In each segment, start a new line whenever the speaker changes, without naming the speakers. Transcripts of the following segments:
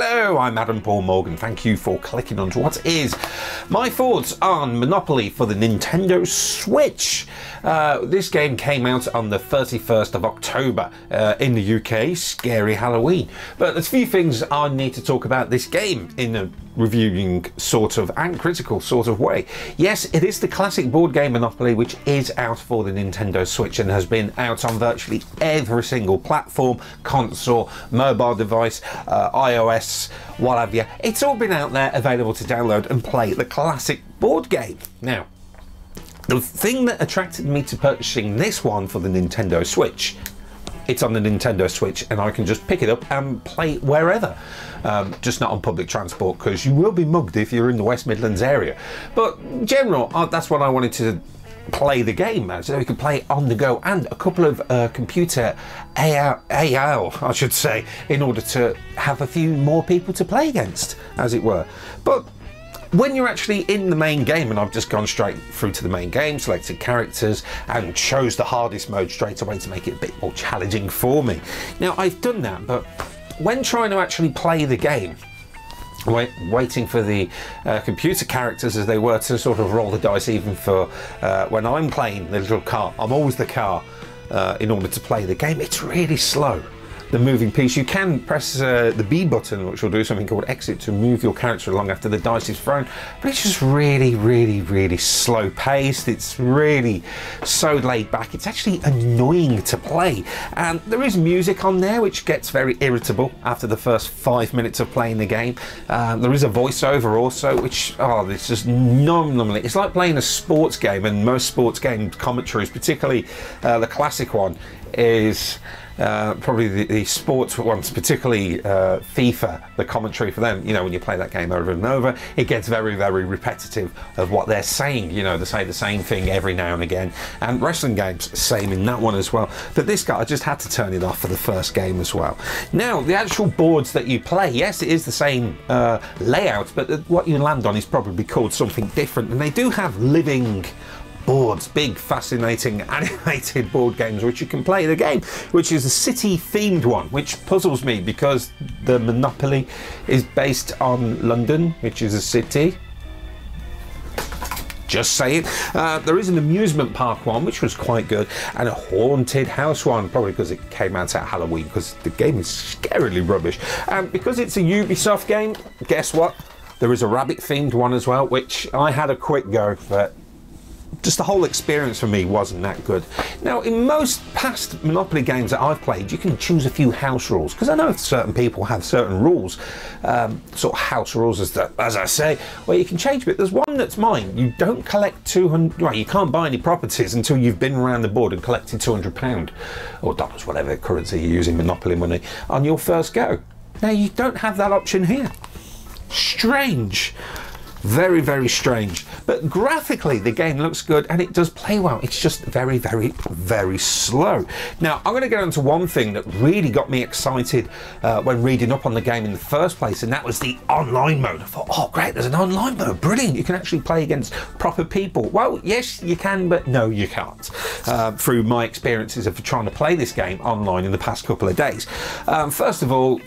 Hello, I'm Adam Paul Morgan. Thank you for clicking on to what is my thoughts on Monopoly for the Nintendo Switch. This game came out on the 31st of October in the UK. Scary Halloween. But there's a few things I need to talk about this game in a reviewing sort of and critical sort of way. Yes, it is the classic board game Monopoly, which is out for the Nintendo Switch and has been out on virtually every single platform, console, mobile device, iOS, what have you. It's all been out there available to download and play the classic board game. Now, the thing that attracted me to purchasing this one for the Nintendo Switch, it's on the Nintendo Switch and I can just pick it up and play it wherever. Just not on public transport, because you will be mugged if you're in the West Midlands area. But in general, that's what I wanted to play the game as, so we could play it on the go, and a couple of computer AL, I should say, in order to have a few more people to play against, as it were. But when you're actually in the main game, and I've just gone straight through to the main game, selected characters and chose the hardest mode straight away to make it a bit more challenging for me. Now, I've done that, but when trying to actually play the game, waiting for the computer characters, as they were, to sort of roll the dice, even for when I'm playing the little car, I'm always the car in order to play the game, it's really slow. The moving piece, you can press the B button, which will do something called exit, to move your character along after the dice is thrown, but it's just really slow paced. It's really so laid back. It's actually annoying to play, and there is music on there which gets very irritable after the first 5 minutes of playing the game. There is a voiceover also, which, it's just nominally, it's like playing a sports game, and most sports game commentaries, particularly the classic one, is probably the sports ones, particularly FIFA, the commentary for them, you know, when you play that game over and over, it gets very repetitive of what they're saying. You know, they say the same thing every now and again, and wrestling games, same in that one as well. But this guy, I just had to turn it off for the first game as well. Now, the actual boards that you play, yes, it is the same layout, but what you land on is probably called something different, and they do have living boards, big fascinating animated board games which you can play the game, which is a city themed one, which puzzles me because the Monopoly is based on London, which is a city. Just saying. There is an amusement park one, which was quite good, and a haunted house one, probably because it came out at Halloween, because the game is scarily rubbish. And because it's a Ubisoft game, guess what? There is a rabbit themed one as well, which I had a quick go, but just the whole experience for me wasn't that good. Now, in most past Monopoly games that I've played, you can choose a few house rules, because I know certain people have certain rules, sort of house rules, as I say, where you can change. But there's one that's mine. You don't collect 200, right, you can't buy any properties until you've been around the board and collected £200 or dollars, whatever currency you're using, Monopoly money, on your first go. Now, you don't have that option here. Strange. Very strange, but graphically the game looks good and it does play well. It's just very slow. Now, I'm going to get into one thing that really got me excited when reading up on the game in the first place, and that was the online mode. I thought, oh great, there's an online mode, brilliant, you can actually play against proper people. Well, yes you can, but no you can't, through my experiences of trying to play this game online in the past couple of days. First of all,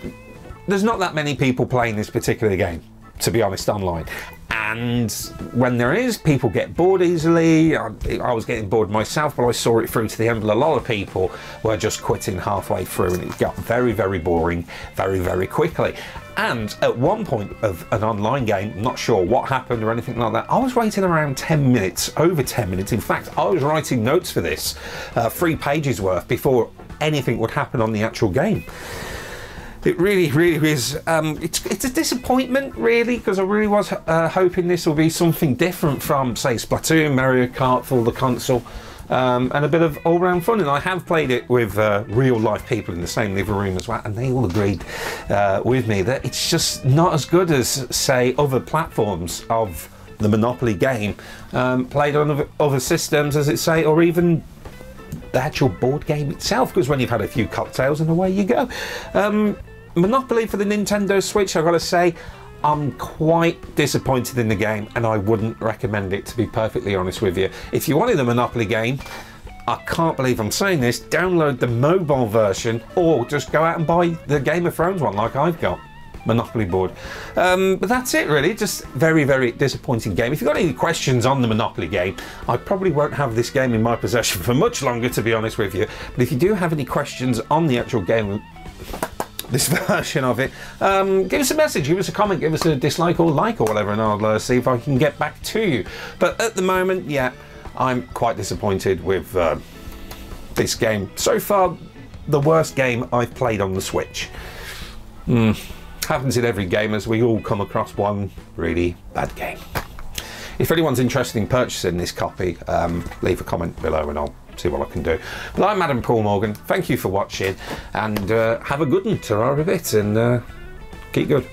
there's not that many people playing this particular game, to be honest, online. And when there is, people get bored easily. I was getting bored myself, but I saw it through to the end. A lot of people were just quitting halfway through, and it got very boring very quickly. And at one point of an online game, I'm not sure what happened or anything like that, I was waiting around 10 minutes, over 10 minutes. In fact, I was writing notes for this, 3 pages worth, before anything would happen on the actual game. It really is. It's a disappointment, really, because I really was hoping this will be something different from, say, Splatoon, Mario Kart for the console, and a bit of all-round fun. And I have played it with real-life people in the same living room as well, and they all agreed with me that it's just not as good as, say, other platforms of the Monopoly game, played on other systems, as it say, or even the actual board game itself, because when you've had a few cocktails and away you go. Monopoly for the Nintendo Switch, I've got to say, I'm quite disappointed in the game, and I wouldn't recommend it, to be perfectly honest with you. If you wanted a Monopoly game, I can't believe I'm saying this, download the mobile version, or just go out and buy the Game of Thrones one like I've got. Monopoly board. But that's it really, just very, very disappointing game. If you've got any questions on the Monopoly game, I probably won't have this game in my possession for much longer, to be honest with you. But if you do have any questions on the actual game, this version of it, give us a message, give us a comment, give us a dislike or like or whatever, and I'll see if I can get back to you. But at the moment, yeah, I'm quite disappointed with this game. So far, the worst game I've played on the Switch. Happens in every game, as we all come across one really bad game. If anyone's interested in purchasing this copy, leave a comment below and I'll see what I can do. But I'm Adam Paul Morgan, thank you for watching, and have a good one, ta-ra a bit, and keep good.